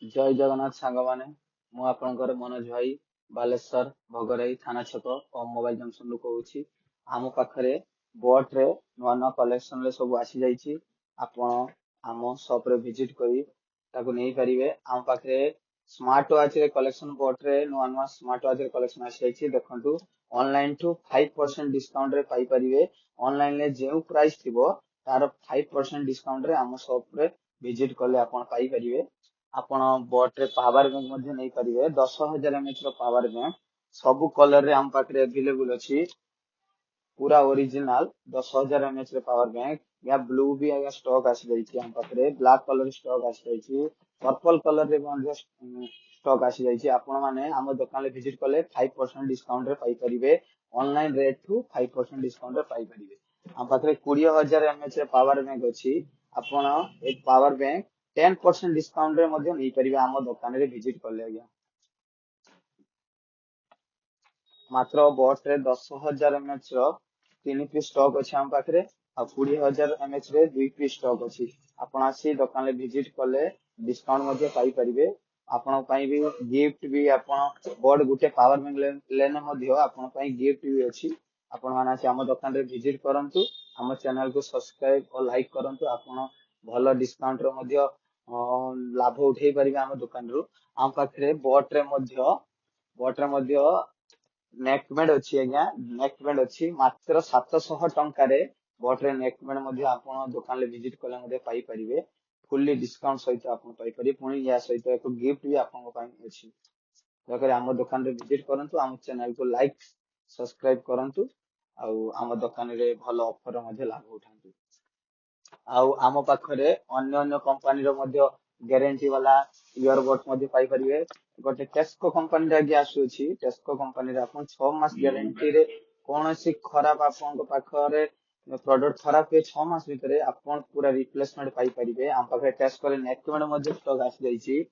जय जगन्नाथ सांग माने मु आपणकर मनोज भाई बालेश्वर भोगराई थाना छक और मोबाइल जंक्शन रु कहूची आम पाखरे बोट रे नुआ नुआ कलेक्शन रे सब आसी जाइछि आपण आम शॉप रे विजिट करी ताको नहीं परिवे आम पाखरे स्मार्ट वॉच रे कलेक्शन बोट रे नुआ नुआ स्मार्ट वॉच रे कलेक्शन आसी जाइछि देखंतु ऑनलाइन टू 5% डिस्काउंट रे पाई परिवे ऑनलाइन ले जेउ प्राइस थिबो तार 5% डिस्काउंट रे आम शॉप रे विजिट करले आपण पाई परिवे ଆପଣ ବୋଟ ରେ ପାୱାର ବ୍ୟାଙ୍କ ମଧ୍ୟ ନେଇପାରିବେ 10,000 mAh ର ପାୱାର ବ୍ୟାଙ୍କ ସବୁ କଲର ରେ ଆମ ପାଖରେ अवेलेबल ଅଛି पूरा ओरिजिनल 10,000 mAh ର पावर बैंक या ब्लू भी आगे स्टॉक आसी जाइछि हम पाखरे ब्लैक कलर स्टॉक आसी जाइछि पर्पल कलर रे ମଧ୍ୟ स्टॉक आसी जाइछि आपण माने हम दुकान ले विजिट करले 5% डिस्काउंट रे पाई परिबे ऑनलाइन रेट टू 5% डिस्काउंट रे पाई परिबे हम पाखरे 20,000 mAh रे पावर बैंक अछि आपण एक पावर बैंक 10% डिस्काउंट रे ମଧ୍ୟ ନେଇ परिबे हम दुकान रे विजिट करले आज्ञा मात्र बोट रे 10,000 mAh रो 3 पीस स्टॉक अछि हम पाखरे आ 20,000 mAh रे 2 पीस स्टॉक अछि आपण आसी दुकान ले विजिट करले डिस्काउंट ମଧ୍ୟ पाई परिबे आपण पई भी गिफ्ट भी आपण बोर्ड गुटे पावर बैंक लेने ମଧ୍ୟ आपण पई गिफ्ट भी अछि आपण माने आसी हम दुकान रे विजिट करंतु हम चैनल को सब्सक्राइब और लाइक करंतु आपण भलो डिस्काउंट रो ମଧ୍ୟ लाभ उठेई परिबे हम दुकान रु हम पाखरे बोट रे ମଧ୍ୟ नेक बैंड अछि आज्ञा नेक बैंड अछि मात्र 700 टंका रे बोट रे नेक बैंड मध्ये आपण दुकान ले विजिट कले मध्ये पाई परिबे फुल्ली डिस्काउंट सहित आपण पाई परिबे पुणी या सहित एक गिफ्ट भी आपण पाई अछि जकर हम दुकान रे विजिट करंतु हम चैनल को लाइक सब्सक्राइब करंतु आ हम दुकान रे भलो ऑफर मध्ये लाभ उठांतु आउ आम पाखरे अन्य अन्य कंपनी रो मध्ये गारंटी वाला इयरबड्स मध्ये पाई परिबे गोटे टेस्को कंपनी रे आगे आसुछि टेस्को कंपनी रे आपण 6 मास गारंटी रे कोनोसी खराब आपण पाखरे प्रोडक्ट खराब के 6 मास भीतर आपण पूरा रिप्लेसमेंट पाई परिबे हम पाखरे टेस्ट करे नेक बैंड मध्ये स्टॉक आसी जाइछि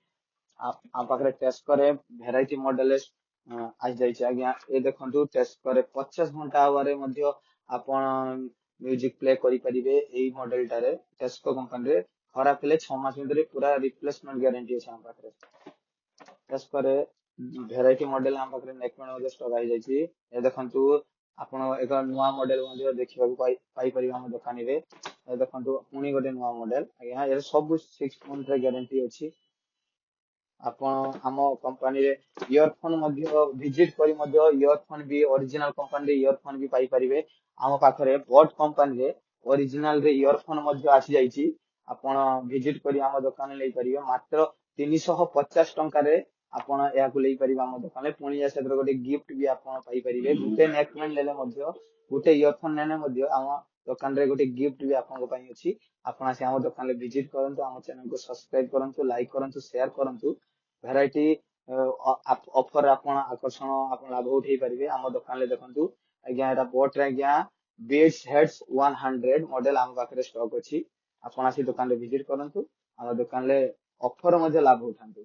हम पाखरे टेस्ट करे वैरायटी मॉडल आसी जाइछि आज्ञा ए देखंतु टेस्ट करे 50 घंटा आवारे मध्ये आपण म्यूजिक प्ले करि परिबे एई मॉडल टारे टेस्को कंपनी रे खराब हेले 6 मास भीतर पूरा रिप्लेसमेंट गारंटी अछि हम पाखरे टेस्ट करे वैरायटी मॉडल हम पाखरे नेक बैंड मध्ये स्टॉक आसी जाइछि ए देखंतु आपण एक नुवा मॉडल मध्ये देखिबा पाई परिबे हम दुकानी रे ए देखंतु पुनी गोटे नुवा मॉडल आज्ञा ए सब 6 मंथ रे गारंटी अछि आपण हम कंपनी रे इयरफोन मध्ये विजिट करी मध्ये इयरफोन भी ओरिजिनल कंपनी रे इयरफोन भी पाई परिबे हम पाखरे बोट कंपनी रे ओरिजिनल रे इयरफोन मध्ये आसी जाइछि आपण विजिट करी हम दुकान ले परिबे मात्र 350 टंका रे आपण या को ले परिबे हम दुकान ले पुणी या सेतर गोटे गिफ्ट भी आपण पाई परिबे गुटे नेक बैंड लेले मध्ये गुटे इयरफोन लेने मध्ये हम दुकान रे गोटे गिफ्ट भी आपण को पई अछि आपण आसी हम दुकान ले विजिट करंतु हम चैनल को सब्सक्राइब करंतु लाइक करंतु शेयर करंतु वैरायटी ऑफर आपण आकर्षण आपण लाभ उठेई परिबे हम दुकान ले देखंतु आज्ञा एटा बोट रे आज्ञा बीट्स हेड्स 100 मॉडल हम पाखरे स्टॉक अछि आपण आसी दुकान ले विजिट करंतु हम दुकान ले ऑफर मध्ये लाभ उठांतु